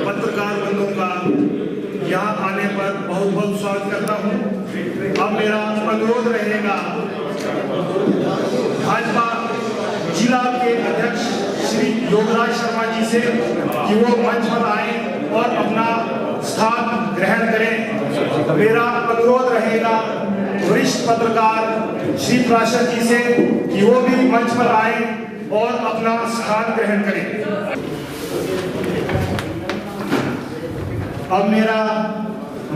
पत्रकार बंधुओं का यहाँ आने पर बहुत बहुत स्वागत करता हूँ। अब मेरा अनुरोध रहेगा भाजपा जिला के अध्यक्ष श्री योगराज शर्मा जी से कि वो मंच पर आए और अपना स्थान ग्रहण करें। मेरा अनुरोध रहेगा वरिष्ठ पत्रकार श्री प्राशर जी से कि वो भी मंच पर आए और अपना स्थान ग्रहण करें। अब मेरा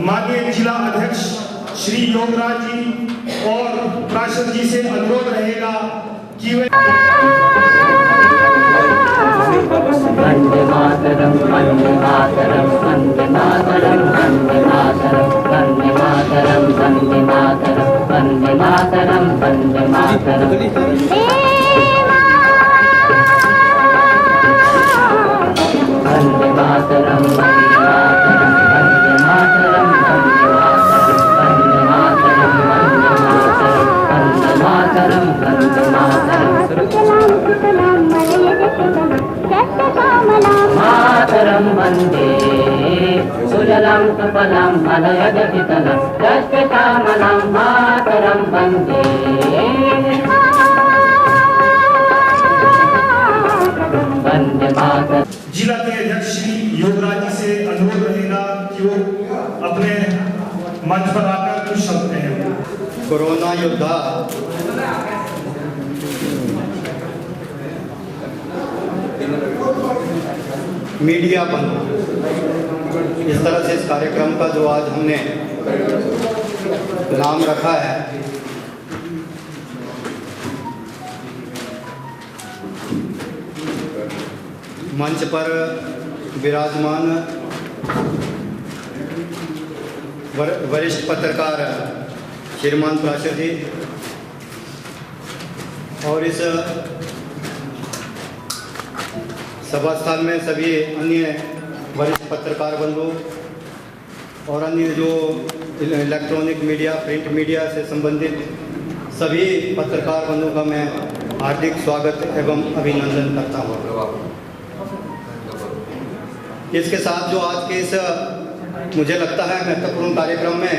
माननीय जिला अध्यक्ष श्री योगराज जी और प्राशर जी से अनुरोध रहेगा कि वे वंदे मातरम वंदे मातरम वंदे मातरम वंदे मातरम वंदे मातरम वंदे मातरम वंदे मातरम वंदे मातरम वंदे मातरम वंदे मातरम वंदे मातरम वंदे मातरम वंदे मातरम वंदे सुजलां सुफलां मलयजशीतलं जष्टश्यामलां मातरं वंदे वंदे मातरम। जिला के अध्यक्ष श्री योगराज जी से अनुरोध रहेगा कि वो अपने मंच पर आकर कुछ शब्द कहें। कोरोना योद्धा मीडिया बंद, इस तरह से इस कार्यक्रम का जो आज हमने नाम रखा है, मंच पर विराजमान वरिष्ठ पत्रकार श्रीमान प्राशर जी और इस सभा स्थल में सभी अन्य वरिष्ठ पत्रकार बंधु और अन्य जो इलेक्ट्रॉनिक मीडिया, प्रिंट मीडिया से संबंधित सभी पत्रकार बंधुओं का मैं हार्दिक स्वागत एवं अभिनंदन करता हूँ। इसके साथ जो आज के इस मुझे लगता है महत्वपूर्ण कार्यक्रम में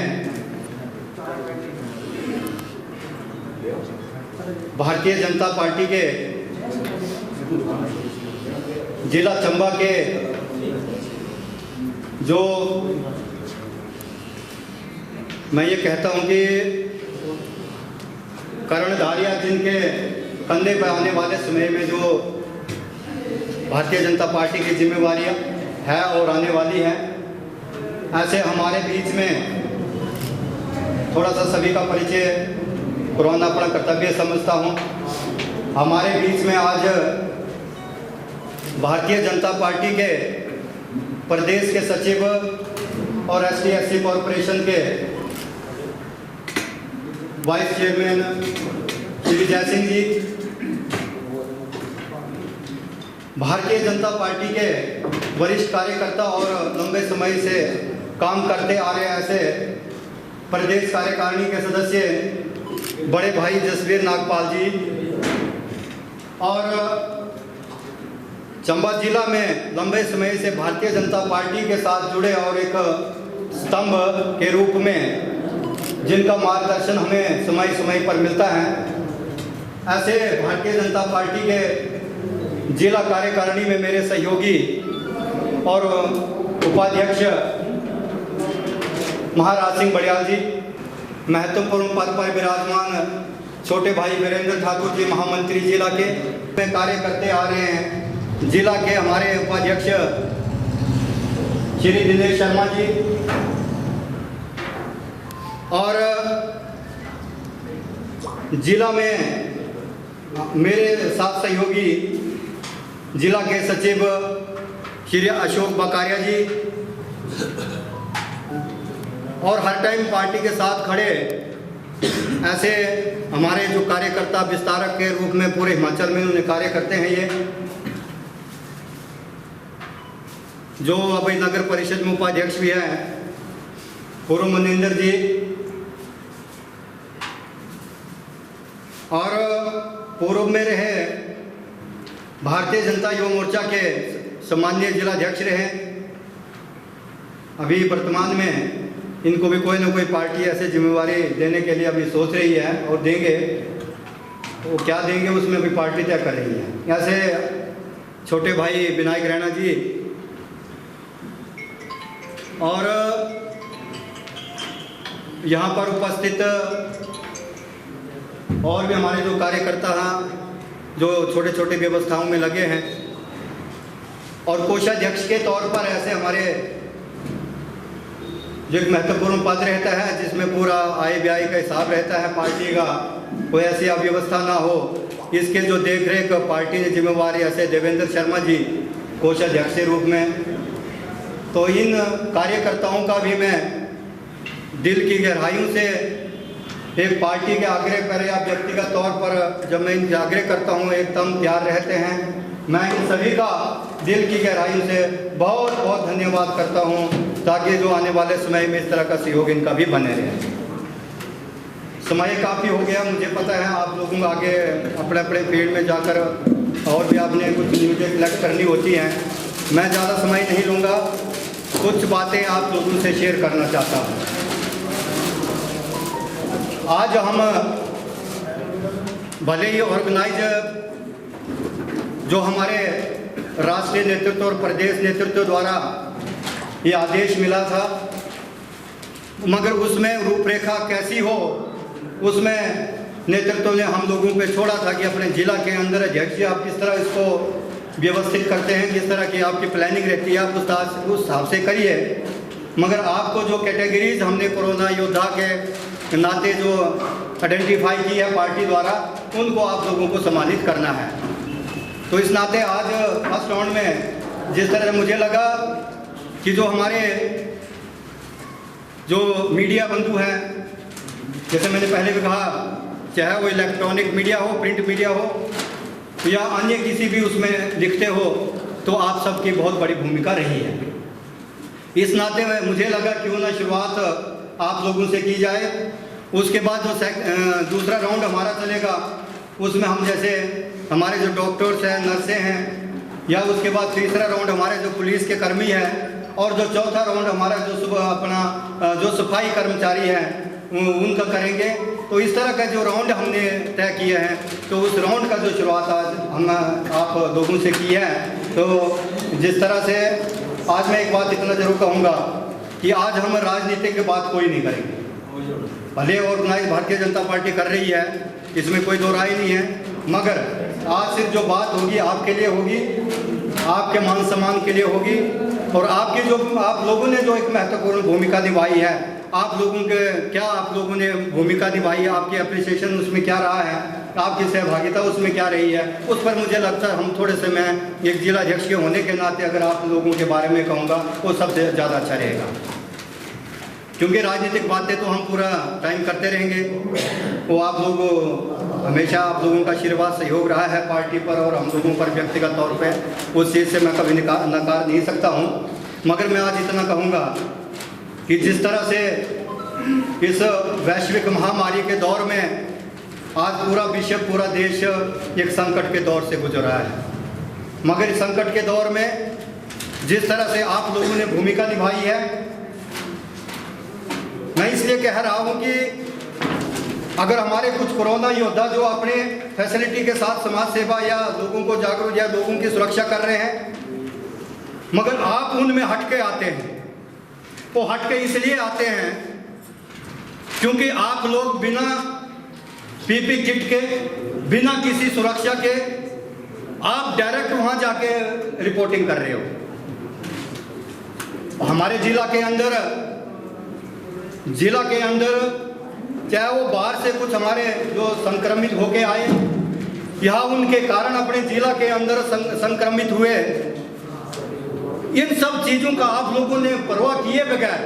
भारतीय जनता पार्टी के जिला चंबा के जो मैं ये कहता हूँ कि कर्णधारियाँ जिनके कंधे पर आने वाले समय में जो भारतीय जनता पार्टी की जिम्मेवारियाँ है और आने वाली है, ऐसे हमारे बीच में थोड़ा सा सभी का परिचय करवाना अपना कर्तव्य समझता हूँ। हमारे बीच में आज भारतीय जनता पार्टी के प्रदेश के सचिव और ST/SC कॉरपोरेशन के वाइस चेयरमैन श्री जय सिंह जी, भारतीय जनता पार्टी के वरिष्ठ कार्यकर्ता और लंबे समय से काम करते आ रहे ऐसे प्रदेश कार्यकारिणी के सदस्य बड़े भाई जसवीर नागपाल जी और चंबा जिला में लंबे समय से भारतीय जनता पार्टी के साथ जुड़े और एक स्तंभ के रूप में जिनका मार्गदर्शन हमें समय समय पर मिलता है, ऐसे भारतीय जनता पार्टी के जिला कार्यकारिणी में मेरे सहयोगी और उपाध्यक्ष महाराज सिंह बड़ियाल जी, महत्वपूर्ण पद पर विराजमान छोटे भाई वीरेंद्र ठाकुर जी महामंत्री जिला के कार्य करते आ रहे हैं, जिला के हमारे उपाध्यक्ष श्री दिनेश शर्मा जी और जिला में मेरे साथ सहयोगी जिला के सचिव श्री अशोक बकारिया जी और हर टाइम पार्टी के साथ खड़े ऐसे हमारे जो कार्यकर्ता विस्तारक के रूप में पूरे हिमाचल में उन्हें कार्य करते हैं, ये जो अभी नगर परिषद में उपाध्यक्ष भी हैं पूर्व मनिंदर जी और पूर्व में रहे भारतीय जनता युवा मोर्चा के सम्माननीय जिलाध्यक्ष रहे। अभी वर्तमान में इनको भी कोई ना कोई पार्टी ऐसे जिम्मेवारी देने के लिए अभी सोच रही है और देंगे, वो क्या देंगे उसमें भी पार्टी तय कर रही है। ऐसे छोटे भाई विनायक रैना जी और यहाँ पर उपस्थित और भी हमारे जो कार्यकर्ता हैं जो छोटे छोटे व्यवस्थाओं में लगे हैं, और कोषाध्यक्ष के तौर पर ऐसे हमारे जो एक महत्वपूर्ण पद रहता है जिसमें पूरा आय व्यय का हिसाब रहता है पार्टी का, कोई ऐसी अव्यवस्था ना हो, इसके जो देखरेख पार्टी ने जिम्मेवारी ऐसे देवेंद्र शर्मा जी कोषाध्यक्ष के रूप में। तो इन कार्यकर्ताओं का भी मैं दिल की गहराइयों से एक पार्टी के आग्रह पर या व्यक्तिगत तौर पर जब मैं इनके आग्रह करता हूँ एकदम तैयार रहते हैं। मैं इन सभी का दिल की गहराइयों से बहुत बहुत धन्यवाद करता हूँ, ताकि जो आने वाले समय में इस तरह का सहयोग इनका भी बने रहे। समय काफ़ी हो गया, मुझे पता है आप लोगों को आगे अपने अपने फील्ड में जाकर और भी आपने कुछ न्यूज़ें कलेक्ट करनी होती हैं। मैं ज़्यादा समय नहीं लूँगा, कुछ बातें आप लोगों से शेयर करना चाहता हूँ। आज हम भले ही ऑर्गेनाइज जो हमारे राष्ट्रीय नेतृत्व और प्रदेश नेतृत्व द्वारा ये आदेश मिला था, मगर उसमें रूपरेखा कैसी हो उसमें नेतृत्व ने हम लोगों पे छोड़ा था कि अपने जिला के अंदर अध्यक्ष जी आप किस तरह इसको व्यवस्थित करते हैं, किस तरह की आपकी प्लानिंग रहती है, आप उस हिसाब से करिए। मगर आपको जो कैटेगरीज हमने कोरोना योद्धा के नाते जो आइडेंटिफाई की है पार्टी द्वारा, उनको आप लोगों को सम्मानित करना है। तो इस नाते आज फर्स्ट राउंड में जिस तरह मुझे लगा कि जो हमारे जो मीडिया बंधु हैं, जैसे मैंने पहले भी कहा, चाहे वो इलेक्ट्रॉनिक मीडिया हो, प्रिंट मीडिया हो या अन्य किसी भी उसमें लिखते हो, तो आप सबकी बहुत बड़ी भूमिका रही है। इस नाते में मुझे लगा क्यों ना शुरुआत आप लोगों से की जाए। उसके बाद जो दूसरा राउंड हमारा चलेगा उसमें हम जैसे हमारे जो डॉक्टर्स हैं, नर्सें हैं, या उसके बाद तीसरा राउंड हमारे जो पुलिस के कर्मी हैं, और जो चौथा राउंड हमारा जो जो सफाई कर्मचारी हैं उनका करेंगे। तो इस तरह का जो राउंड हमने तय किए हैं, तो उस राउंड का जो शुरुआत आज हम आप लोगों से की है। तो जिस तरह से आज मैं एक बात इतना जरूर कहूँगा कि आज हम राजनीति की बात कोई नहीं करेंगे। भले ऑर्गेनाइज भारतीय जनता पार्टी कर रही है, इसमें कोई दो राय नहीं है, मगर आज सिर्फ जो बात होगी आपके लिए होगी, आपके मान सम्मान के लिए होगी, और आपकी जो आप लोगों ने जो एक महत्वपूर्ण भूमिका निभाई है, आप लोगों के क्या आप लोगों ने भूमिका निभाई है, आपकी अप्रिसिएशन उसमें क्या रहा है, आपकी सहभागिता उसमें क्या रही है, उस पर मुझे लगता है हम थोड़े से मैं एक जिलाध्यक्ष के होने के नाते अगर आप लोगों के बारे में कहूँगा वो सबसे ज़्यादा अच्छा रहेगा। क्योंकि राजनीतिक बातें तो हम पूरा टाइम करते रहेंगे, वो आप लोग हमेशा आप लोगों का आशीर्वाद सहयोग रहा है पार्टी पर और हम लोगों पर व्यक्तिगत तौर पे, उस चीज़ से मैं कभी नकार नहीं सकता हूँ। मगर मैं आज इतना कहूँगा कि जिस तरह से इस वैश्विक महामारी के दौर में आज पूरा विश्व, पूरा देश एक संकट के दौर से गुजर रहा है, मगर इस संकट के दौर में जिस तरह से आप लोगों ने भूमिका निभाई है, मैं इसलिए कह रहा हूं कि अगर हमारे कुछ कोरोना योद्धा जो अपने फैसिलिटी के साथ समाज सेवा या लोगों को जागरूक या लोगों की सुरक्षा कर रहे हैं, मगर आप उनमें हटके आते हैं। वो हटके इसलिए आते हैं क्योंकि आप लोग बिना पीपी किट के, बिना किसी सुरक्षा के आप डायरेक्ट वहां जाके रिपोर्टिंग कर रहे हो। हमारे जिला के अंदर चाहे वो बाहर से कुछ हमारे जो संक्रमित होके आए या उनके कारण अपने जिला के अंदर संक्रमित हुए, इन सब चीजों का आप लोगों ने परवाह किए बगैर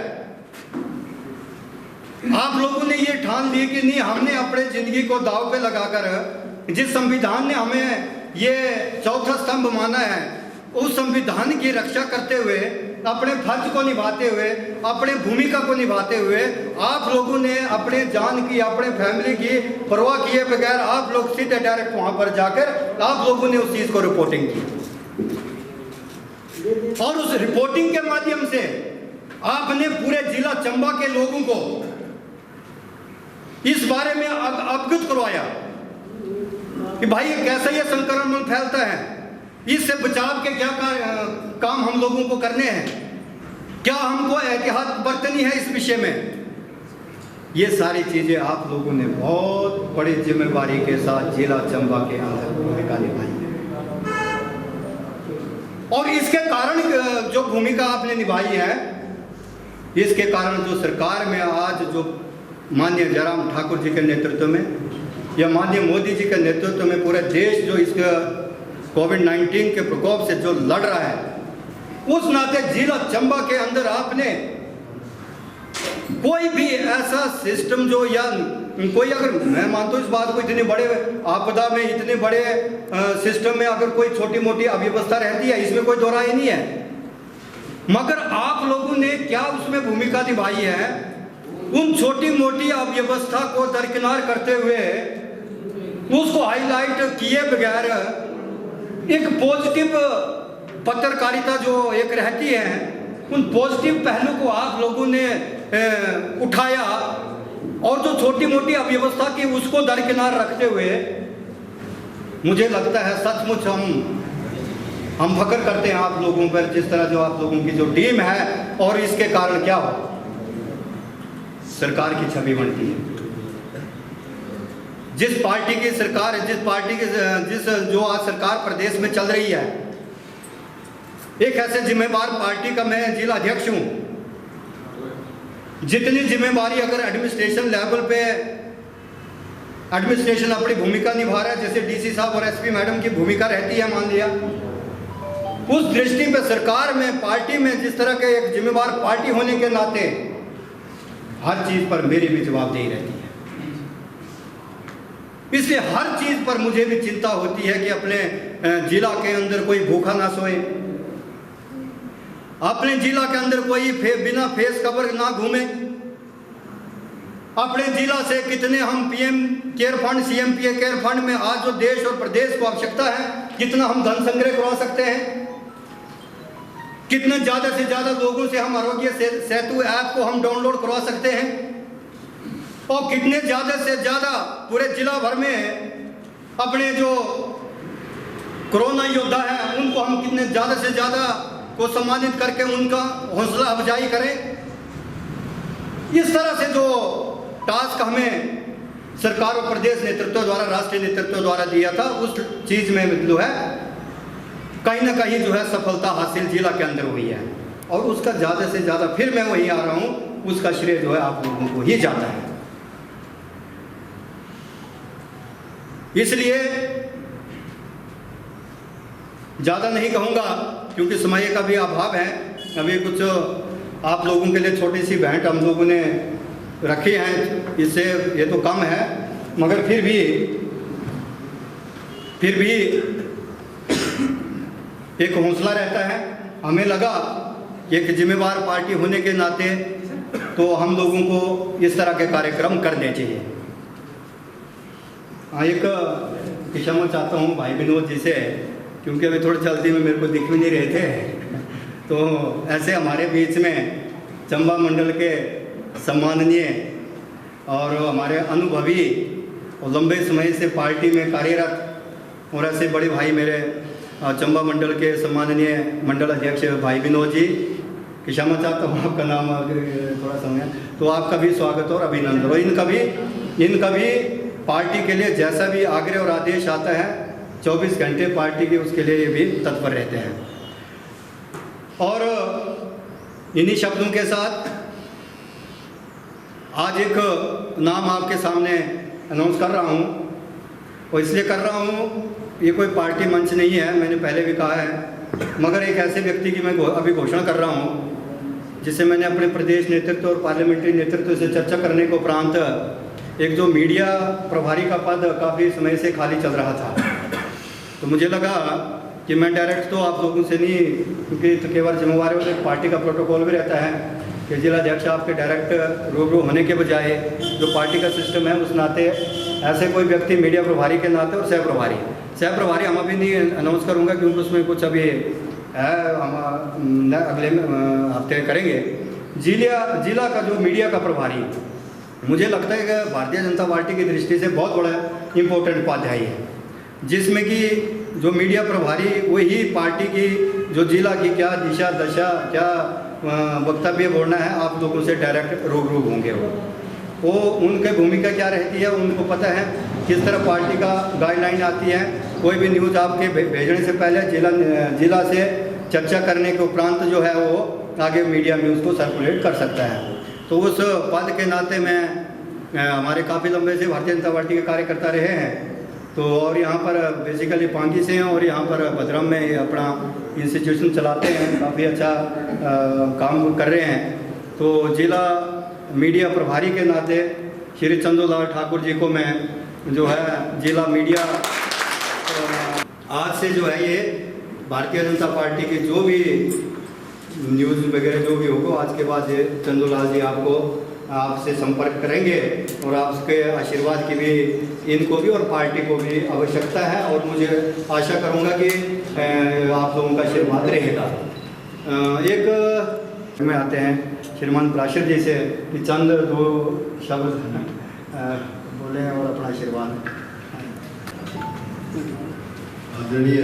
आप लोगों ने ये ठान ली कि नहीं, हमने अपने जिंदगी को दांव पे लगाकर जिस संविधान ने हमें ये चौथा स्तंभ माना है, उस संविधान की रक्षा करते हुए, अपने फर्ज को निभाते हुए, अपने भूमिका को निभाते हुए आप लोगों ने अपने जान की, अपने फैमिली की परवाह किए बगैर आप लोग सीधे डायरेक्ट वहां पर जाकर आप लोगों ने उस चीज को रिपोर्टिंग की। और उस रिपोर्टिंग के माध्यम से आपने पूरे जिला चंबा के लोगों को इस बारे में अवगत करवाया कि भाई कैसे ये संक्रमण फैलता है, इससे बचाव के क्या काम हम लोगों को करने हैं, क्या हमको एहतियात बरतनी है इस विषय में। ये सारी चीजें आप लोगों ने बहुत बड़ी जिम्मेवारी के साथ जिला चंबा के अंदर भूमिका निभाई है। और इसके कारण जो भूमिका आपने निभाई है, इसके कारण जो सरकार में आज जो माननीय जयराम ठाकुर जी के नेतृत्व में या माननीय मोदी जी के नेतृत्व में पूरे देश जो इस कोविड-19 के प्रकोप से जो लड़ रहा है, उस नाते जिला चंबा के अंदर आपने कोई भी ऐसा सिस्टम जो या कोई, अगर मैं मानता हूँ इस बात को, इतने बड़े आपदा में इतने बड़े सिस्टम में अगर कोई छोटी मोटी अव्यवस्था रहती है, इसमें कोई दो राय नहीं है, मगर आप लोगों ने क्या उसमें भूमिका निभाई है, उन छोटी मोटी अव्यवस्था को दरकिनार करते हुए उसको हाईलाइट किए बगैर एक पॉजिटिव पत्रकारिता जो एक रहती है, उन पॉजिटिव पहलू को आप लोगों ने उठाया और जो छोटी मोटी अव्यवस्था की उसको दरकिनार रखते हुए, मुझे लगता है सचमुच हम फख्र करते हैं आप लोगों पर, जिस तरह जो आप लोगों की जो टीम है। और इसके कारण क्या हो, सरकार की छवि बनती है। जिस पार्टी की सरकार है, जिस जो आज सरकार प्रदेश में चल रही है, एक ऐसे जिम्मेवार पार्टी का मैं जिला अध्यक्ष हूं। जितनी जिम्मेवारी अगर एडमिनिस्ट्रेशन लेवल पे एडमिनिस्ट्रेशन अपनी भूमिका निभा रहा है, जैसे डीसी साहब और एसपी मैडम की भूमिका रहती है, मान लिया, उस दृष्टि पे सरकार में, पार्टी में जिस तरह के एक जिम्मेवार पार्टी होने के नाते हर चीज पर मेरी भी जवाबदेही रहती है। इसलिए हर चीज पर मुझे भी चिंता होती है कि अपने जिला के अंदर कोई भूखा ना सोए, अपने जिला के अंदर कोई बिना फेस कवर ना घूमे। अपने जिला से कितने हम PM care fund, CMPA care fund में आज जो देश और प्रदेश को आवश्यकता है, कितना हम धन संग्रह करवा सकते हैं, कितने ज्यादा से ज्यादा लोगों से हम आरोग्य सेतु ऐप को हम डाउनलोड करवा सकते हैं, और कितने ज्यादा से ज्यादा पूरे जिला भर में अपने जो कोरोना योद्धा है उनको हम कितने ज्यादा से ज्यादा को सम्मानित करके उनका हौसला अफजाई करें। इस तरह से जो टास्क हमें सरकार और प्रदेश नेतृत्व द्वारा, राष्ट्रीय नेतृत्व द्वारा दिया था, उस चीज में जो है कहीं ना कहीं जो है सफलता हासिल जिला के अंदर हुई है। और उसका ज़्यादा से ज़्यादा, फिर मैं वहीं आ रहा हूँ, उसका श्रेय जो है आप लोगों को ही जाता है। इसलिए ज़्यादा नहीं कहूँगा क्योंकि समय का भी अभाव है। अभी कुछ आप लोगों के लिए छोटी सी भेंट हम लोगों ने रखी है, इससे ये तो कम है, मगर फिर भी एक हौसला रहता है। हमें लगा कि एक जिम्मेवार पार्टी होने के नाते तो हम लोगों को इस तरह के कार्यक्रम करने चाहिए। एक क्षमा चाहता हूँ भाई विनोद जी से, क्योंकि अभी थोड़ी जल्दी में मेरे को दिख भी नहीं रहे थे, तो ऐसे हमारे बीच में चंबा मंडल के सम्माननीय और हमारे अनुभवी और लंबे समय से पार्टी में कार्यरत और ऐसे बड़े भाई मेरे चंबा मंडल के सम्माननीय मंडल अध्यक्ष भाई विनोद जी, क्षमा चाहता हूँ आपका नाम थोड़ा समय, तो आपका भी स्वागत और अभिनंदन। और इनका भी पार्टी के लिए जैसा भी आग्रह और आदेश आता है 24 घंटे पार्टी के उसके लिए भी तत्पर रहते हैं। और इन्हीं शब्दों के साथ आज एक नाम आपके सामने अनाउंस कर रहा हूँ, और इसलिए कर रहा हूँ, ये कोई पार्टी मंच नहीं है, मैंने पहले भी कहा है, मगर एक ऐसे व्यक्ति की मैं अभी घोषणा कर रहा हूँ जिसे मैंने अपने प्रदेश नेतृत्व और पार्लियामेंट्री नेतृत्व से चर्चा करने को उपरांत, एक जो मीडिया प्रभारी का पद काफ़ी समय से खाली चल रहा था, तो मुझे लगा कि मैं डायरेक्ट तो आप लोगों से नहीं, क्योंकि तो केवल जिम्मेवार हो, एक पार्टी का प्रोटोकॉल भी रहता है कि जिला अध्यक्ष आपके डायरेक्ट रूबरू होने के बजाय जो पार्टी का सिस्टम है उस नाते ऐसे कोई व्यक्ति मीडिया प्रभारी के नाते और सह प्रभारी हम अभी नहीं अनाउंस करूँगा क्योंकि उसमें कुछ अभी है, हम अगले हफ्ते करेंगे। जिला का जो मीडिया का प्रभारी, मुझे लगता है कि भारतीय जनता पार्टी की दृष्टि से बहुत बड़ा इम्पोर्टेंट उपाध्याय है, जिसमें कि जो मीडिया प्रभारी वही पार्टी की जो जिला की क्या दिशा दशा क्या वक्तव्य बोलना है आप लोगों से डायरेक्ट रूबरू होंगे। वो उनकी भूमिका क्या रहती है, उनको पता है किस तरह पार्टी का गाइडलाइन आती है। कोई भी न्यूज़ आपके भेजने से पहले जिला से चर्चा करने के उपरांत जो है वो आगे मीडिया में उसको सर्कुलेट कर सकता है। तो उस पद के नाते मैं हमारे काफ़ी लंबे से भारतीय जनता पार्टी के कार्यकर्ता रहे हैं, तो और यहाँ पर बेसिकली पांगी से हैं और यहाँ पर भद्रम में अपना इंस्टीट्यूशन चलाते हैं, काफ़ी अच्छा काम कर रहे हैं। तो जिला मीडिया प्रभारी के नाते श्री चंदूलाल ठाकुर जी को मैं जो है जिला मीडिया आज से जो है ये भारतीय जनता पार्टी की जो भी न्यूज़ वगैरह जो भी होगा आज के बाद ये चंदूलाल जी आपसे संपर्क करेंगे और आपके आशीर्वाद की भी इनको भी और पार्टी को भी आवश्यकता है और मुझे आशा करूंगा कि आप लोगों का आशीर्वाद रहेगा। एक में आते हैं श्रीमान प्राशर जी से कि चंद दो शब्द बोले और अपना आशीर्वाद। आदरणीय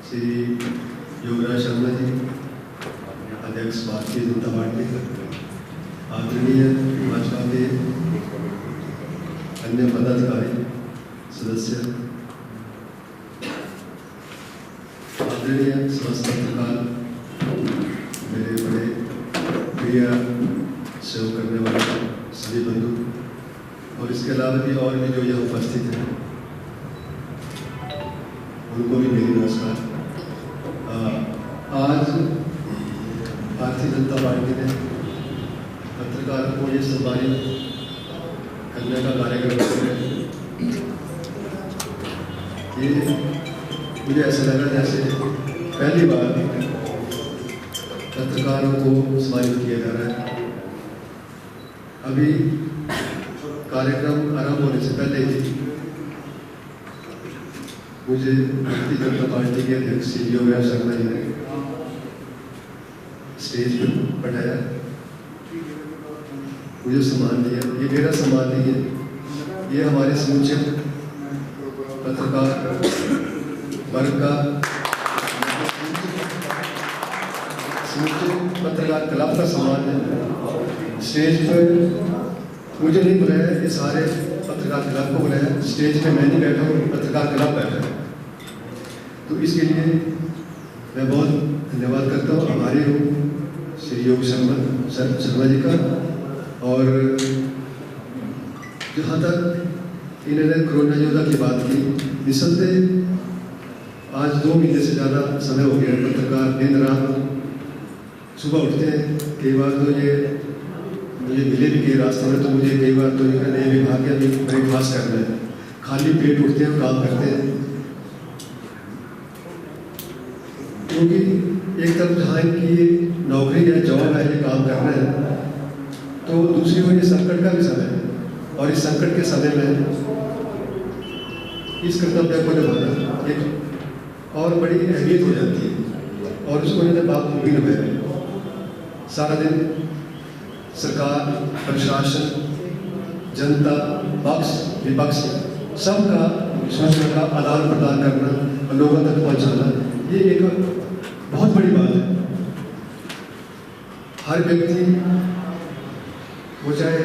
श्री योगराज शर्मा जी, अध्यक्ष भारतीय जनता पार्टी, आदरणीय भाजपा के अन्य पदाधिकारी सदस्य, आदरणीय समस्त पत्रकार, मेरे बड़े प्रिय सेवा करने वाले सभी बंधु और इसके अलावा भी और भी जो यहाँ उपस्थित हैं उनको भी मेरी नमस्कार। आज भारतीय जनता पार्टी ने पत्रकारों को ये सम्मानित करने का कार्यक्रम है। ये मुझे ऐसा लगा जैसे पहली बार पत्रकारों को सम्मानित किया जा रहा है। अभी कार्यक्रम आरंभ होने से पहले ही मुझे भारतीय जनता पार्टी के अध्यक्ष श्री योगराज शर्मा जी ने स्टेज पर बैठाया, मुझे सम्मान दिया। ये मेरा सम्मान नहीं है, ये हमारे समूचे पत्रकार वर्ग का, समूचे पत्रकार क्लब का सम्मान है। स्टेज पर मुझे नहीं बुलाया, ये सारे पत्रकार क्लब को बुलाया। स्टेज पे मैं नहीं बैठा हूँ, पत्रकार क्लब बैठा है। तो इसके लिए मैं बहुत धन्यवाद करता हूँ हमारे श्री योग शर्मा जी का। और जहाँ तक इन्होंने कोरोना योद्धा की बात की, निसंदेह आज 2 महीने से ज़्यादा समय हो गया पत्रकार दिन रात सुबह उठते हैं। कई बार तो ये मुझे मिले भी कई रास्ते में, तो मुझे कई बार तो ये विभाग के अभी ब्रेकफास्ट करना है, खाली पेट उठते हैं, काम करते हैं। क्योंकि एक तरफ जहाँ की नौकरी है, जॉब है, ये काम करना है, तो दूसरी ओर ये संकट का भी समय है और इस संकट के समय में इस कर्तव्य को निभाना एक और बड़ी अहमियत हो जाती है और उसको इन्होंने बाखूबी निभाया। सारा दिन सरकार, प्रशासन, जनता, पक्ष विपक्ष सबका सूचना का आदान प्रदान करना और लोगों तक पहुंचाना, ये एक बहुत बड़ी बात है। हर व्यक्ति, वो चाहे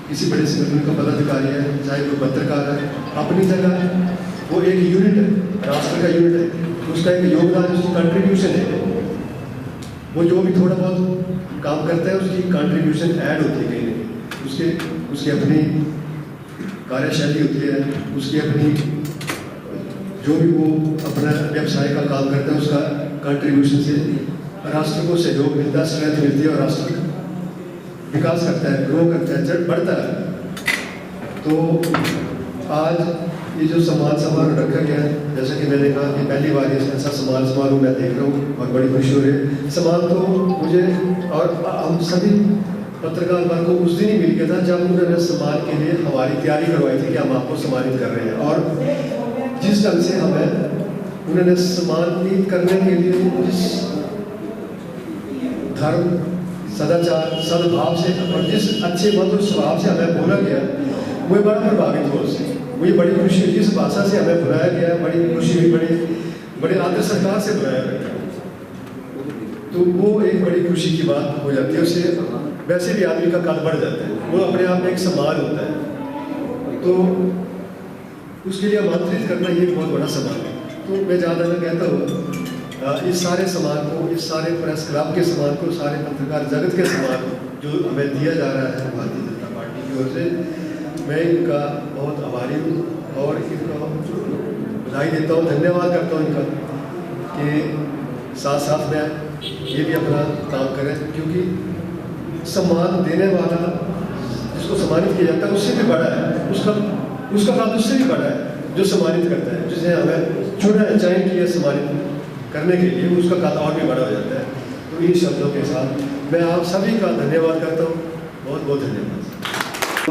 किसी बड़े संगठन का पदाधिकारी है, चाहे कोई पत्रकार है, अपनी जगह वो एक यूनिट है, राष्ट्र का यूनिट है, उसका एक योगदान, उसकी कंट्रीब्यूशन है। वो जो भी थोड़ा बहुत काम करता है उसकी कंट्रीब्यूशन ऐड होती है कहीं ना कहीं, उसकी अपनी कार्यशैली होती है, उसकी अपनी जो भी वो अपना व्यवसाय का काम करता है उसका कंट्रीब्यूशन से राष्ट्र को सहयोग मिलता है, स्ट्रेंथ मिलती है और राष्ट्र विकास करता है, ग्रो करता है, जड़ बढ़ता है। तो आज ये जो सम्मान समारोह रखा गया है, जैसा कि मैंने कहा कि पहली बार ऐसा सम्मान समारोह मैं देख रहा हूँ और बड़ी खुशी हो रही है। सम्मान तो मुझे और हम सभी पत्रकार वर्ग को उस दिन ही मिल गया था जब उन्होंने सम्मान के लिए हमारी तैयारी करवाई थी कि हम आपको सम्मानित कर रहे हैं। और जिस ढंग से हमें उन्होंने सम्मानित करने के लिए जिस धर्म, सदाचार, सद्भाव से और जिस अच्छे मधुर स्वभाव से हमें बोला गया, मुझे बड़ा प्रभावित हुआ उससे। मुझे बड़ी खुशी हुई जिस भाषा से हमें बुलाया गया, बड़ी खुशी हुई, बड़े आदर सत्कार से बुलाया गया। तो वो एक बड़ी खुशी की बात हो जाती है। उससे वैसे भी आदमी का कद बढ़ जाता है, वो अपने आप में एक सम्मान होता है, तो उसके लिए आमंत्रित करना ये बहुत बड़ा सम्मान है। तो मैं ज़्यादा मैं कहता हूँ इस सारे सम्मान को, इस सारे प्रेस क्लब के सम्मान को, सारे पत्रकार जगत के सम्मान जो हमें दिया जा रहा है भारतीय जनता पार्टी की ओर से, मैं इनका बहुत आभारी हूँ और इनको बधाई देता हूँ, धन्यवाद करता हूँ इनका कि साथ साथ में ये भी अपना काम करें, क्योंकि सम्मान देने वाला जिसको सम्मानित किया जाता है उससे भी बड़ा है, उसका काम उससे भी बड़ा है जो सम्मानित करता है, जिसे हमें चुना चयन किया सम्मानित करने के लिए, उसका काम और भी बड़ा हो जाता है। तो इन शब्दों के साथ मैं आप सभी का धन्यवाद करता हूँ, बहुत बहुत धन्यवाद।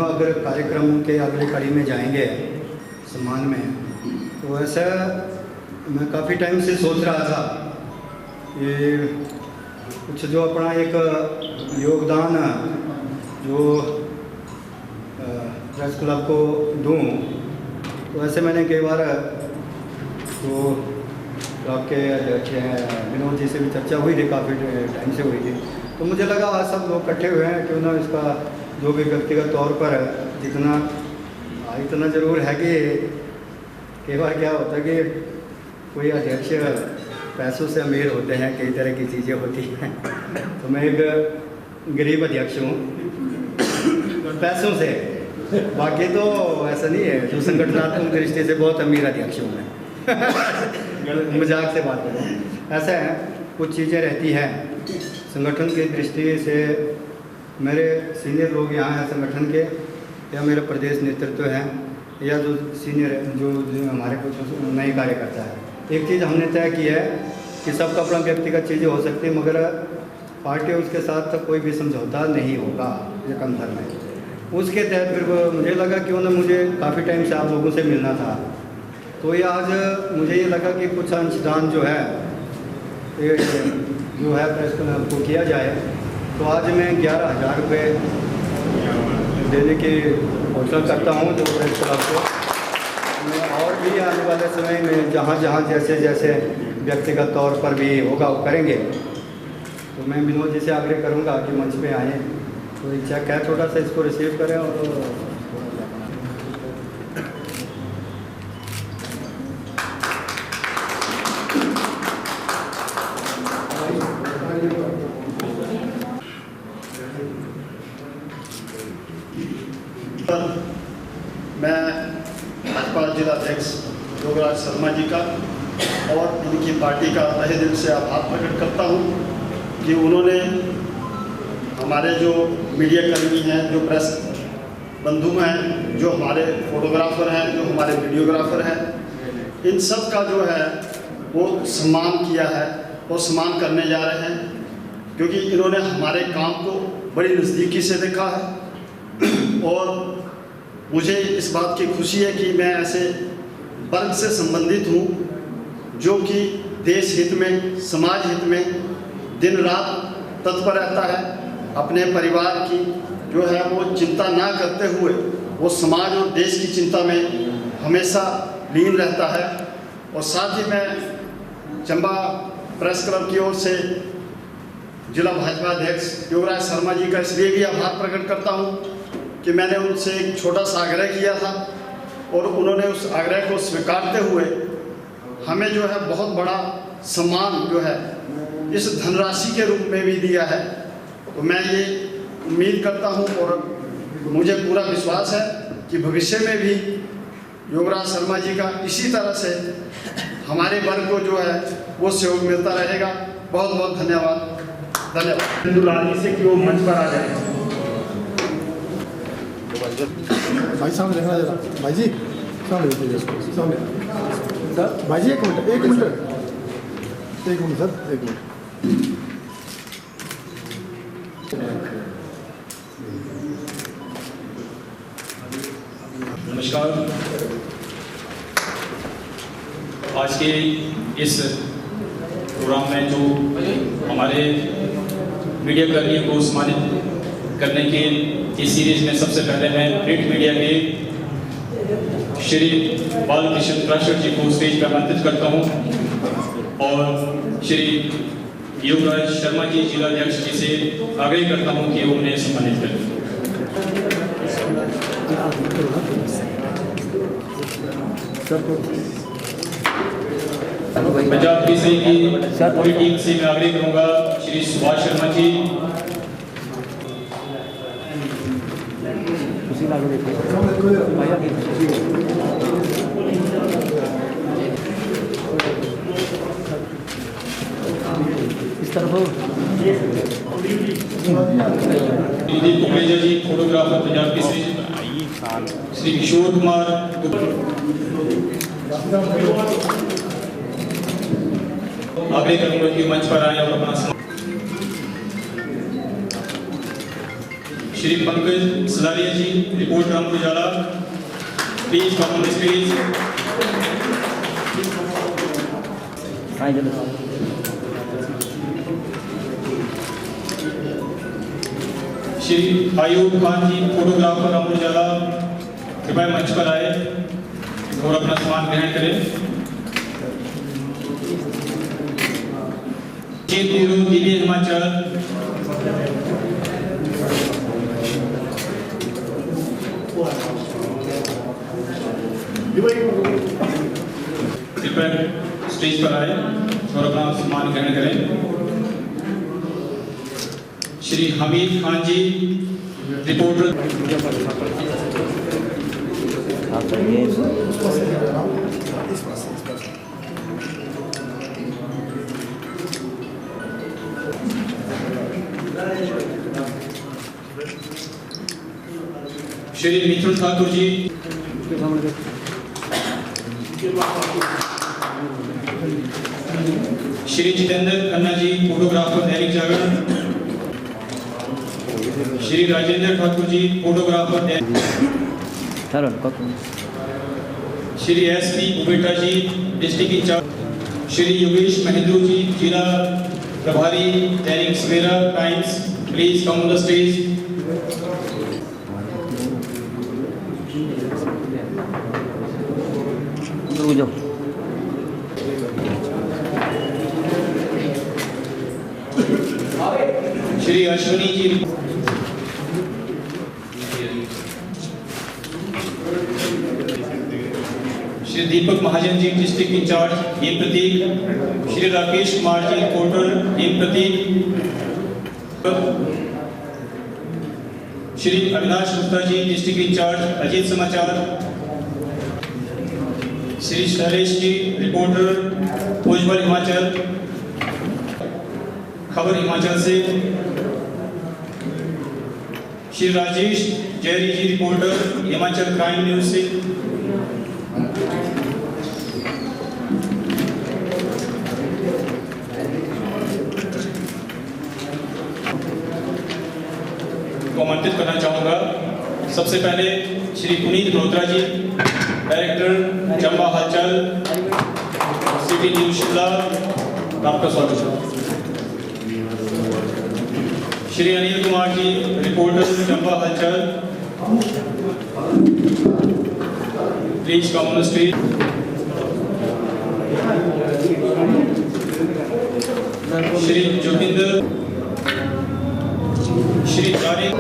अगर कार्यक्रम के अगली कड़ी में जाएंगे सम्मान में, तो ऐसा मैं काफ़ी टाइम से सोच रहा था ये कुछ जो अपना एक योगदान जो प्रेस क्लब को दूं, तो ऐसे मैंने कई बार तो आपके अध्यक्ष हैं विनोद जी से भी चर्चा हुई थी, काफ़ी टाइम से हुई थी। तो मुझे लगा आज सब लोग इकट्ठे हुए हैं, क्यों ना इसका जो भी व्यक्तिगत तौर पर जितना इतना ज़रूर है कि कई बार क्या होता है कि कोई अध्यक्ष पैसों से अमीर होते हैं, कई तरह की चीज़ें होती हैं। तो मैं एक गरीब अध्यक्ष हूँ पैसों से, बाकी तो ऐसा नहीं है। जो संगठनात्मक दृष्टि से बहुत अमीर अध्यक्ष हूँ मैं मजाक से बात करें, ऐसा है कुछ चीज़ें रहती हैं संगठन की दृष्टि से। मेरे सीनियर लोग यहाँ हैं संगठन के, या मेरा प्रदेश नेतृत्व है, या जो सीनियर जो हमारे कुछ नए कार्यकर्ता है। एक चीज़ हमने तय की है कि सबका अपना व्यक्तिगत चीज़ें हो सकती है, मगर पार्टी उसके साथ तो कोई भी समझौता नहीं होगा, ये कंफर्म है। उसके तहत फिर मुझे लगा कि उन्होंने मुझे काफ़ी टाइम से आप लोगों से मिलना था, तो ये आज मुझे ये लगा कि कुछ अंशदान जो है ये जो है प्रेस क्लब को किया जाए। तो आज मैं 11,000 रुपये देने की कोशिश करता हूँ जो प्रेस क्लब को। और भी आने वाले समय में जहाँ जहाँ जैसे जैसे व्यक्तिगत तौर पर भी होगा वो करेंगे। तो मैं विनोद जी से आग्रह करूँगा कि मंच पे आएँ, तो एक चेक है छोटा सा, इसको रिसीव करें और मैं भाजपा जिला अध्यक्ष योगराज शर्मा जी का और इनकी पार्टी का तहे दिल से आभार प्रकट करता हूँ कि उन्होंने हमारे जो मीडिया कर्मी हैं, जो प्रेस बंधु हैं, जो हमारे फोटोग्राफर हैं, जो हमारे वीडियोग्राफर हैं, इन सब का जो है वो सम्मान किया है और सम्मान करने जा रहे हैं, क्योंकि इन्होंने हमारे काम को बड़ी नज़दीकी से देखा है। और मुझे इस बात की खुशी है कि मैं ऐसे वर्ग से संबंधित हूँ जो कि देश हित में, समाज हित में दिन रात तत्पर रहता है, अपने परिवार की जो है वो चिंता ना करते हुए वो समाज और देश की चिंता में हमेशा लीन रहता है। और साथ ही मैं चंबा प्रेस क्लब की ओर से जिला भाजपा अध्यक्ष योगराज शर्मा जी का इसलिए भी आभार प्रकट करता हूँ कि मैंने उनसे एक छोटा सा आग्रह किया था और उन्होंने उस आग्रह को स्वीकारते हुए हमें जो है बहुत बड़ा सम्मान जो है इस धनराशि के रूप में भी दिया है। तो मैं ये उम्मीद करता हूँ और मुझे पूरा विश्वास है कि भविष्य में भी योगराज शर्मा जी का इसी तरह से हमारे वर्ग को जो है वो सहयोग मिलता रहेगा। बहुत बहुत धन्यवाद। हिंदुलाल जी से कि वो मंच पर आ जाए। भाई सामने देखना जरा, भाई जी सामने देखिए, सामने सर, भाई जी एक मिनट सर, एक मिनट। नमस्कार। आज के इस प्रोग्राम में जो हमारे मीडिया कर्मियों को सम्मानित करने के इस सीरीज में सबसे पहले मैं प्रिंट मीडिया के श्री बालकृष्ण त्रासड़ जी को स्टेज पर आमंत्रित करता हूं और श्री युवराज शर्मा जी जिलाध्यक्ष जी से आग्रह करता हूं कि वो उन्हें सम्मानित करें। पंजाब केसरी की पूरी टीम से मैं आग्रह करूंगा श्री सुभाष शर्मा जी, इस तरफ दिलीप कुकरेजा जी फोटोग्राफर पंजाब केसरी, श्री किशोर कुमार आग्रह करूंगा कि मंच पर आए और अपना Shri Pankaj Salaria ji report Rampur Ujala please come on the stage. Shri Ayub Khan ji photographer Rampur Ujala कृपया मंच पर आए और अपना सम्मान ग्रहण करें। दिव्य हिमाचल कृपया स्टेज पर आए और अपना सम्मान ग्रहण करें। Shri Hamid Khan ji reporter Shri Mithun Thakur ji, Shri Jitendra Khanna ji photographer Dainik Jagran, Shri Rajendra Thakur ji photographer Shri SP Ubeta ji district in charge, Shri Yogesh Mahendru ji जिला प्रभारी Dainik Savera Times please come on the stage. Shri Ashwini ji, Shri Deepak Mahajan ji district in charge team Prateek, Shri Rakesh Kumar ji reporter team Prateek, Shri Avinash Gupta ji district in charge Ajit समाचार, श्री शैलेश जी रिपोर्टर उज्ज्वल हिमाचल खबर हिमाचल से, Shri Rajesh Jayri ji reporter Himachal crime news से, को आमंत्रित करना चाहूंगा। सबसे पहले Shri Puneet Malhotra ji director Chamba Halchal city news Shimla, आपका स्वागत है। Shri Anil Kumar ji reporter Chamba Halchal please come on the stage. Shri Joginder, Shri Tariq,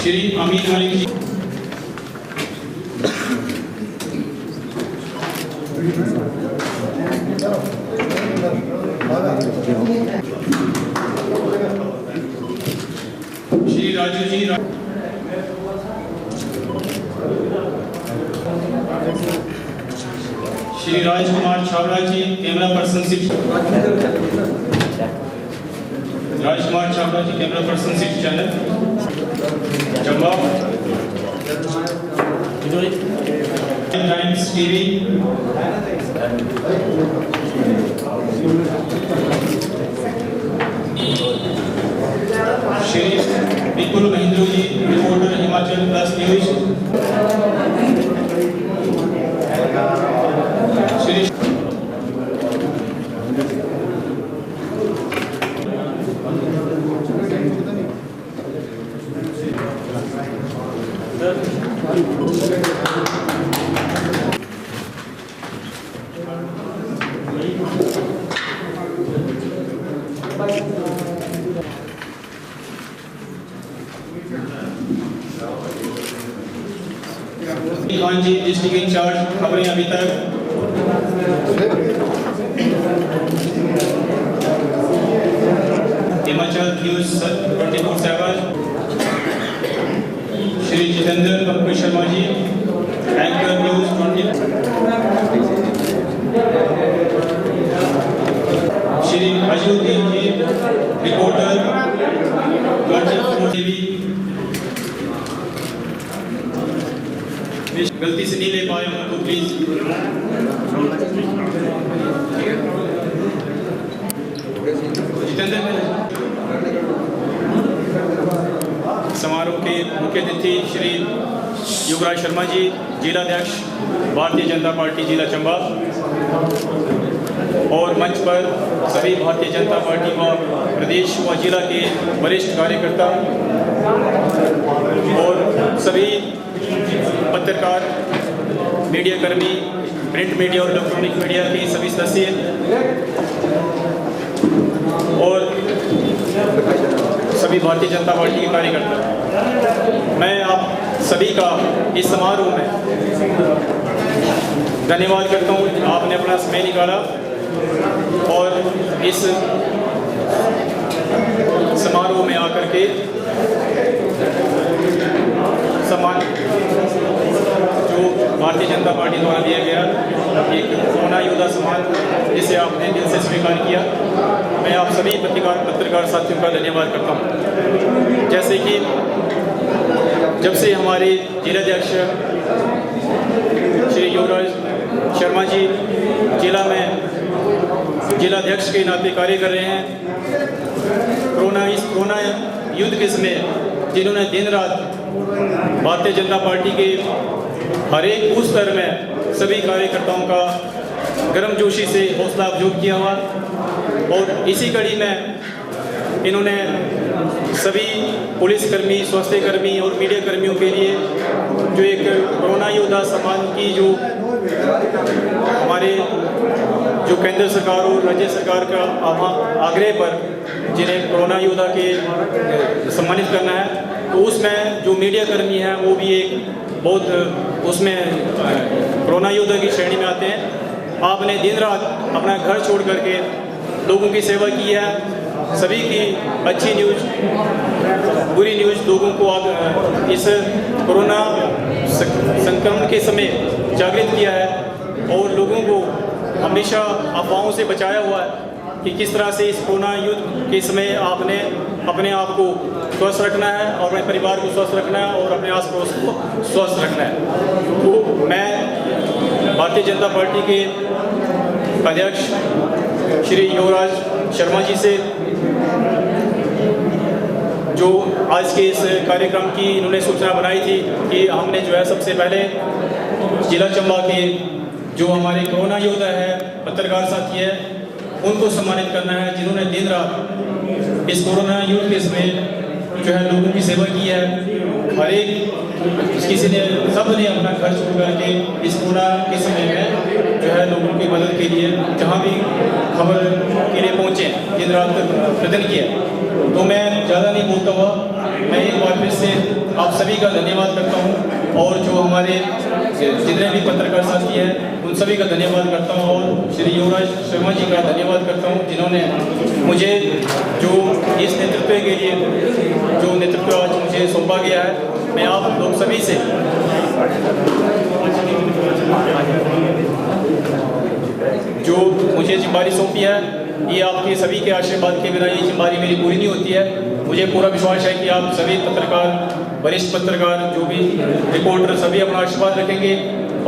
Shri Amin Malik ji, Shri Raju ji, Shri Rajkumar Chhawra ji camera person Rajkumar Chhawra ji camera person city channel Chamba times TV, Shri Vipul Mahendru ji reporter Himachal plus news, Khan ji district incharge खबरें अभी तक। Himachal news 24/7 Shri Jitendra Pankaj Sharma ji anchor news 20। Shri Ajayuddin ji reporter 24 TV. गलती से नहीं ले पाए तो प्लीज जितेंद्र। समारोह के मुख्य अतिथि श्री युवराज शर्मा जी, जिलाध्यक्ष भारतीय जनता पार्टी जिला चंबा, और मंच पर सभी भारतीय जनता पार्टी व प्रदेश व जिला के वरिष्ठ कार्यकर्ता और सभी पत्रकार, मीडिया कर्मी, प्रिंट मीडिया और इलेक्ट्रॉनिक मीडिया के सभी सदस्य और सभी भारतीय जनता पार्टी के कार्यकर्ता, मैं आप सभी का इस समारोह में धन्यवाद करता हूँ। आपने अपना समय निकाला और इस समारोह में आकर के सम्मान जो भारतीय जनता पार्टी द्वारा दिया गया एक कोरोना योद्धा सम्मान, जिसे आपने दिल से स्वीकार किया, मैं आप सभी पत्रकार साथियों का धन्यवाद करता हूँ। जैसे कि जब से हमारे जिलाध्यक्ष श्री युवराज शर्मा जी जिला में जिलाध्यक्ष के नाते कार्य कर रहे हैं, इस कोरोना युद्ध के समय जिन्होंने दिन रात भारतीय जनता पार्टी के हर एक उस स्तर में सभी कार्यकर्ताओं का गर्मजोशी से हौसला अफजाई किया हुआ, और इसी कड़ी में इन्होंने सभी पुलिसकर्मी, स्वास्थ्य कर्मी और मीडिया कर्मियों के लिए जो एक कोरोना योद्धा सम्मान की जो हमारे जो केंद्र सरकार और राज्य सरकार का आग्रह पर जिन्हें कोरोना योद्धा के सम्मानित करना है, तो उसमें जो मीडिया कर्मी हैं वो भी एक बहुत उसमें कोरोना योद्धा की श्रेणी में आते हैं। आपने दिन रात अपना घर छोड़ करके लोगों की सेवा की है, सभी की अच्छी न्यूज़, बुरी न्यूज़ लोगों को इस कोरोना संक्रमण के समय जागृत किया है और लोगों को हमेशा अफवाहों से बचाया हुआ है कि किस तरह से इस कोरोना युद्ध के समय आपने अपने आप को स्वस्थ रखना है और अपने परिवार को स्वस्थ रखना है और अपने आस पड़ोस को स्वस्थ रखना है। तो मैं भारतीय जनता पार्टी के अध्यक्ष श्री युवराज शर्मा जी से जो आज के इस कार्यक्रम की इन्होंने सूचना बनाई थी कि हमने जो है सबसे पहले जिला चंबा के जो हमारे कोरोना योद्धा है, पत्रकार साथी है, उनको सम्मानित करना है जिन्होंने दिन रात इस कोरोना युद्ध के समय जो है लोगों की सेवा की है। हर एक किसी ने सब ने अपना घर छोड़ करके इस कोरोना के समय में जो है लोगों की मदद के लिए जहाँ भी खबर के लिए पहुँचे दिन रात प्रयत्न किया। तो मैं ज़्यादा नहीं बोलता हुआ मैं एक बार फिर से आप सभी का धन्यवाद करता हूँ और जो हमारे जितने भी पत्रकार साथी हैं उन सभी का धन्यवाद करता हूँ और श्री युवराज शर्मा जी का धन्यवाद करता हूँ जिन्होंने मुझे जो इस नेतृत्व के लिए जो नेतृत्व आज मुझे सौंपा गया है। मैं आप लोग सभी से जो मुझे जिम्मेदारी सौंपी है, ये आपके सभी के आशीर्वाद के बिना ये जिम्मेदारी मेरी पूरी नहीं होती है। मुझे पूरा विश्वास है कि आप सभी पत्रकार, वरिष्ठ पत्रकार, जो भी रिपोर्टर सभी अपना आशीर्वाद रखेंगे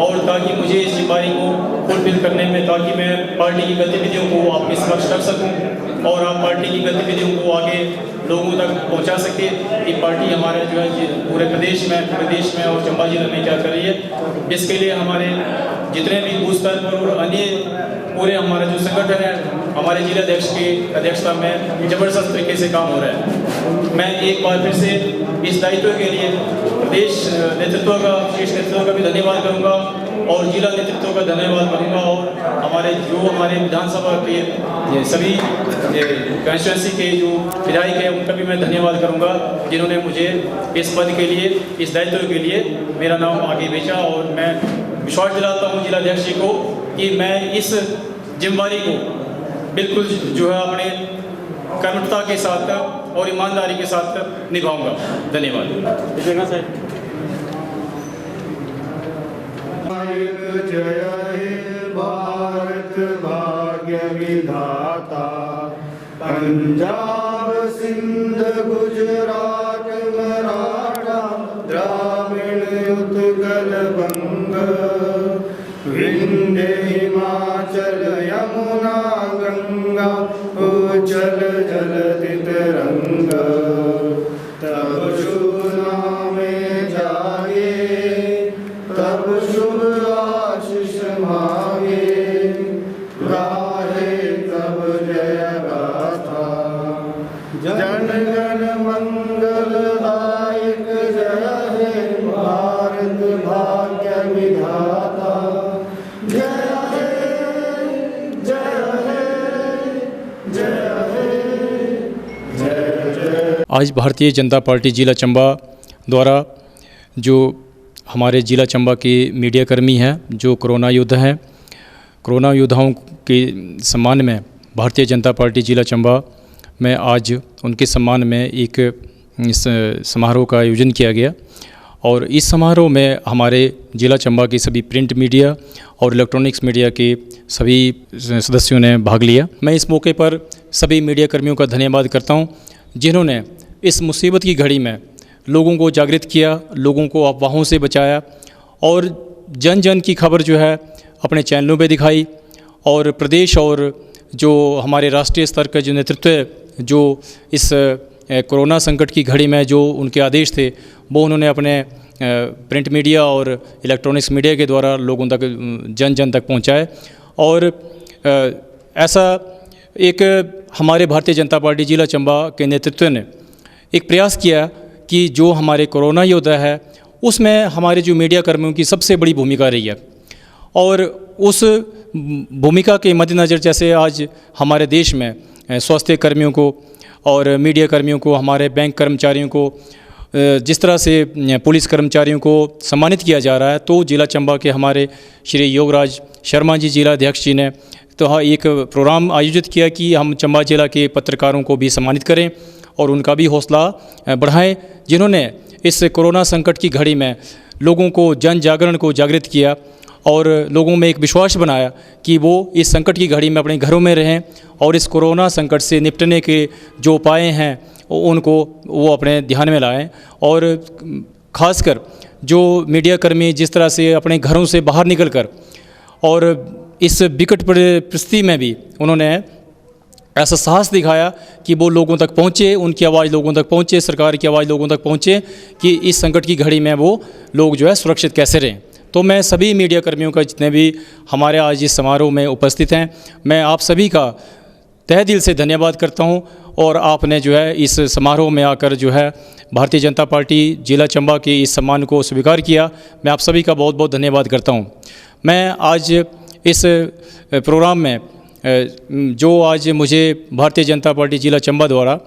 और ताकि मुझे इस जिम्मेदारी को फुलफिल करने में, ताकि मैं पार्टी की गतिविधियों को आपके समक्ष रख सकूं और आप पार्टी की गतिविधियों को आगे लोगों तक पहुंचा सके कि पार्टी हमारे जो है पूरे प्रदेश में और चंबा जिले में क्या कर रही है। इसके लिए हमारे जितने भी बूथ स्तर पर और अन्य पूरे हमारा जो संगठन है, हमारे जिलाध्यक्ष की अध्यक्षता में जबरदस्त तरीके से काम हो रहा है। मैं एक बार फिर से इस दायित्व के लिए प्रदेश नेतृत्व का, शीर्ष नेतृत्व का भी धन्यवाद करूँगा और जिला नेतृत्व का धन्यवाद करूँगा और हमारे विधानसभा के ये सभी कंस्टिट्यूंसी के जो विधायक हैं उनका भी मैं धन्यवाद करूँगा जिन्होंने मुझे इस पद के लिए, इस दायित्व के लिए मेरा नाम आगे भेजा। और मैं विश्वास दिलाता हूँ जिलाध्यक्ष जी को कि मैं इस जिम्मेदारी को बिल्कुल जो है अपने कर्मठता के साथ और ईमानदारी के साथ निभाऊंगा। धन्यवाद। जय हे भारत भाग्य विधाता, पंजाब सिंध गुजरात मराठा द्राविड़ उत्कल बंग, विंध्य हिमाचल यमुना गंगा उज्जल जलधि तरंगा, तब शुभ नामे जागे तब शुभ आशीष मांगे, गाहे तब जय गाथा, जन गण मंगलदायक जय हे भारत भाग्य विधाता, जय हे जय हे जय हे जय जय। आज भारतीय जनता पार्टी जिला चंबा द्वारा जो हमारे जिला चंबा के मीडिया कर्मी हैं जो कोरोना योद्धा हैं, कोरोना योद्धाओं के सम्मान में भारतीय जनता पार्टी जिला चंबा में आज उनके सम्मान में एक समारोह का आयोजन किया गया। और इस समारोह में हमारे जिला चंबा के सभी प्रिंट मीडिया और इलेक्ट्रॉनिक्स मीडिया के सभी सदस्यों ने भाग लिया। मैं इस मौके पर सभी मीडिया कर्मियों का धन्यवाद करता हूं जिन्होंने इस मुसीबत की घड़ी में लोगों को जागृत किया, लोगों को अफवाहों से बचाया और जन जन की खबर जो है अपने चैनलों पे दिखाई। और प्रदेश और जो हमारे राष्ट्रीय स्तर का जो नेतृत्व है, जो इस कोरोना संकट की घड़ी में जो उनके आदेश थे वो उन्होंने अपने प्रिंट मीडिया और इलेक्ट्रॉनिक्स मीडिया के द्वारा लोगों तक, जन जन तक पहुंचाए। और ऐसा एक हमारे भारतीय जनता पार्टी जिला चंबा के नेतृत्व ने एक प्रयास किया कि जो हमारे कोरोना योद्धा है उसमें हमारे जो मीडिया कर्मियों की सबसे बड़ी भूमिका रही है। और उस भूमिका के मद्देनज़र जैसे आज हमारे देश में स्वास्थ्य कर्मियों को और मीडिया कर्मियों को, हमारे बैंक कर्मचारियों को, जिस तरह से पुलिस कर्मचारियों को सम्मानित किया जा रहा है, तो जिला चंबा के हमारे श्री योगराज शर्मा जी जिलाध्यक्ष जी ने तो एक प्रोग्राम आयोजित किया कि हम चंबा जिला के पत्रकारों को भी सम्मानित करें और उनका भी हौसला बढ़ाएं, जिन्होंने इस कोरोना संकट की घड़ी में लोगों को, जन जागरण को जागृत किया और लोगों में एक विश्वास बनाया कि वो इस संकट की घड़ी में अपने घरों में रहें और इस कोरोना संकट से निपटने के जो उपाय हैं उनको वो अपने ध्यान में लाएं। और ख़ासकर जो मीडिया कर्मी जिस तरह से अपने घरों से बाहर निकलकर और इस विकट परिस्थिति में भी उन्होंने ऐसा साहस दिखाया कि वो लोगों तक पहुँचे, उनकी आवाज़ लोगों तक पहुँचे, सरकार की आवाज़ लोगों तक पहुँचे कि इस संकट की घड़ी में वो लोग जो है सुरक्षित कैसे रहें। तो मैं सभी मीडिया कर्मियों का, जितने भी हमारे आज इस समारोह में उपस्थित हैं, मैं आप सभी का तहे दिल से धन्यवाद करता हूं। और आपने जो है इस समारोह में आकर जो है भारतीय जनता पार्टी जिला चंबा के इस सम्मान को स्वीकार किया, मैं आप सभी का बहुत बहुत धन्यवाद करता हूं। मैं आज इस प्रोग्राम में जो आज मुझे भारतीय जनता पार्टी जिला चंबा द्वारा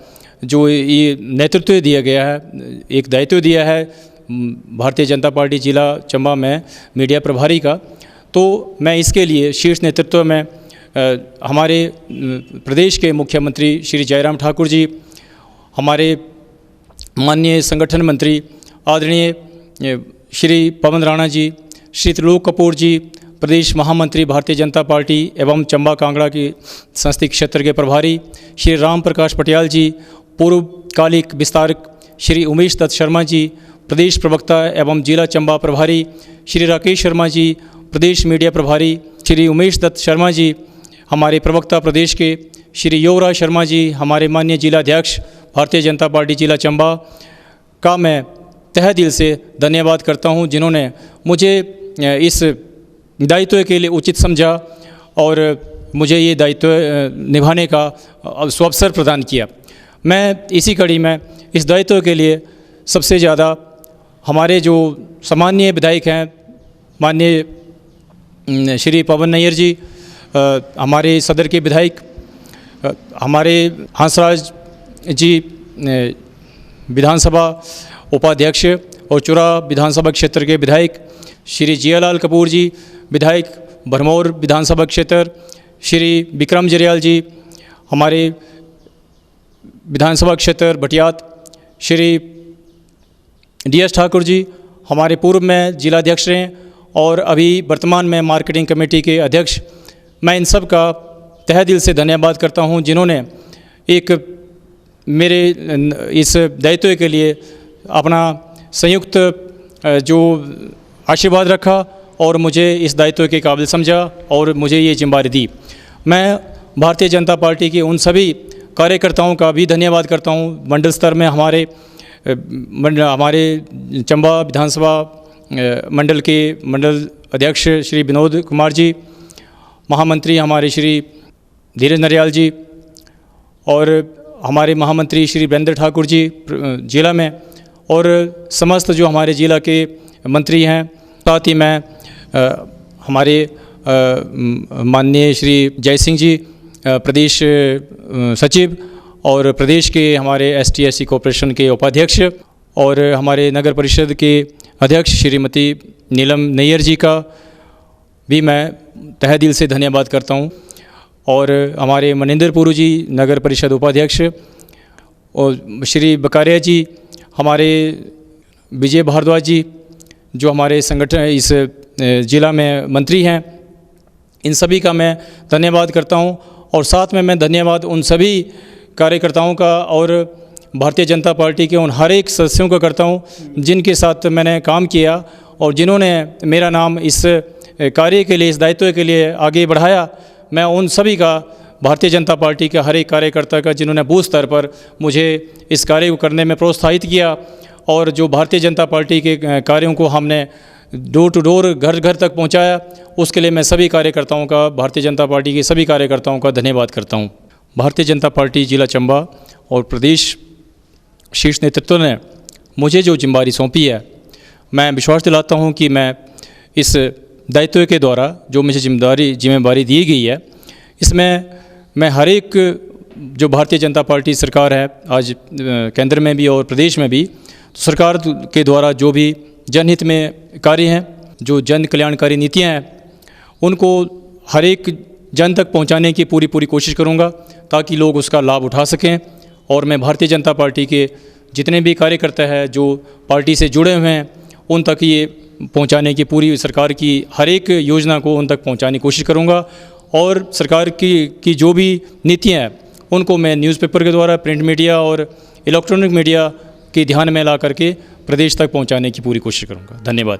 जो ये नेतृत्व दिया गया है, एक दायित्व दिया है भारतीय जनता पार्टी जिला चंबा में मीडिया प्रभारी का, तो मैं इसके लिए शीर्ष नेतृत्व में हमारे प्रदेश के मुख्यमंत्री श्री जयराम ठाकुर जी, हमारे माननीय संगठन मंत्री आदरणीय श्री पवन राणा जी, श्री त्रिलोक कपूर जी, प्रदेश महामंत्री भारतीय जनता पार्टी एवं चंबा कांगड़ा की संसदीय क्षेत्र के प्रभारी श्री राम प्रकाश पटियाल जी, पूर्वकालिक विस्तारक श्री उमेश दत्त शर्मा जी, प्रदेश प्रवक्ता एवं जिला चंबा प्रभारी श्री राकेश शर्मा जी, प्रदेश मीडिया प्रभारी श्री उमेश दत्त शर्मा जी, हमारे प्रवक्ता प्रदेश के श्री योगराज शर्मा जी, हमारे माननीय जिलाध्यक्ष भारतीय जनता पार्टी जिला चंबा का मैं तहे दिल से धन्यवाद करता हूं, जिन्होंने मुझे इस दायित्व के लिए उचित समझा और मुझे ये दायित्व निभाने का अवसर प्रदान किया। मैं इसी कड़ी में इस दायित्व के लिए सबसे ज़्यादा हमारे जो सम्माननीय विधायक हैं, माननीय श्री पवन नैयर जी, हमारे सदर के विधायक, हमारे हंसराज जी विधानसभा उपाध्यक्ष और चुरा विधानसभा क्षेत्र के विधायक, श्री जियालाल कपूर जी विधायक भरमौर विधानसभा क्षेत्र, श्री विक्रम जरियाल जी हमारे विधानसभा क्षेत्र भटियात, श्री DS ठाकुर जी हमारे पूर्व में जिलाध्यक्ष रहे और अभी वर्तमान में मार्केटिंग कमेटी के अध्यक्ष। मैं इन सब का तहे दिल से धन्यवाद करता हूं, जिन्होंने एक मेरे इस दायित्व के लिए अपना संयुक्त जो आशीर्वाद रखा और मुझे इस दायित्व के काबिल समझा और मुझे ये जिम्मेदारी दी। मैं भारतीय जनता पार्टी के उन सभी कार्यकर्ताओं का भी धन्यवाद करता हूं। मंडल स्तर में हमारे चंबा विधानसभा मंडल के मंडल अध्यक्ष श्री विनोद कुमार जी, महामंत्री हमारे श्री धीरज नरियाल जी और हमारे महामंत्री श्री वीरेंद्र ठाकुर जी जिला में, और समस्त जो हमारे जिला के मंत्री हैं। साथ ही मैं हमारे माननीय श्री जय सिंह जी प्रदेश सचिव और प्रदेश के हमारे ST/SC कॉर्पोरेशन के उपाध्यक्ष और हमारे नगर परिषद के अध्यक्ष श्रीमती नीलम नैयर जी का भी मैं तहे दिल से धन्यवाद करता हूं, और हमारे मनिंदरपुर जी नगर परिषद उपाध्यक्ष और श्री बकारिया जी, हमारे विजय भारद्वाज जी जो हमारे संगठन इस जिला में मंत्री हैं, इन सभी का मैं धन्यवाद करता हूं। और साथ में मैं धन्यवाद उन सभी कार्यकर्ताओं का और भारतीय जनता पार्टी के उन हर एक सदस्यों का करता हूं जिनके साथ मैंने काम किया और जिन्होंने मेरा नाम इस कार्य के लिए, इस दायित्व के लिए आगे बढ़ाया। मैं उन सभी का, भारतीय जनता पार्टी के हर एक कार्यकर्ता का, जिन्होंने बूथ स्तर पर मुझे इस कार्य को करने में प्रोत्साहित किया और जो भारतीय जनता पार्टी के कार्यों को हमने डोर टू डोर, घर घर तक पहुंचाया, उसके लिए मैं सभी कार्यकर्ताओं का, भारतीय जनता पार्टी के सभी कार्यकर्ताओं का धन्यवाद करता हूं। भारतीय जनता पार्टी जिला चंबा और प्रदेश शीर्ष नेतृत्व ने मुझे जो जिम्मेदारी सौंपी है, मैं विश्वास दिलाता हूं कि मैं इस दायित्व के द्वारा जो मुझे जिम्मेदारी दी गई है, इसमें मैं हर एक जो भारतीय जनता पार्टी सरकार है आज केंद्र में भी और प्रदेश में भी, सरकार के द्वारा जो भी जनहित में कार्य हैं, जो जन कल्याणकारी नीतियां हैं, उनको हर एक जन तक पहुंचाने की पूरी कोशिश करूंगा ताकि लोग उसका लाभ उठा सकें। और मैं भारतीय जनता पार्टी के जितने भी कार्यकर्ता हैं जो पार्टी से जुड़े हुए हैं, उन तक ये पहुंचाने की, पूरी सरकार की हर एक योजना को उन तक पहुंचाने की कोशिश करूंगा। और सरकार की जो भी नीतियां हैं उनको मैं न्यूज़पेपर के द्वारा, प्रिंट मीडिया और इलेक्ट्रॉनिक मीडिया के ध्यान में ला करके प्रदेश तक पहुंचाने की पूरी कोशिश करूंगा। धन्यवाद।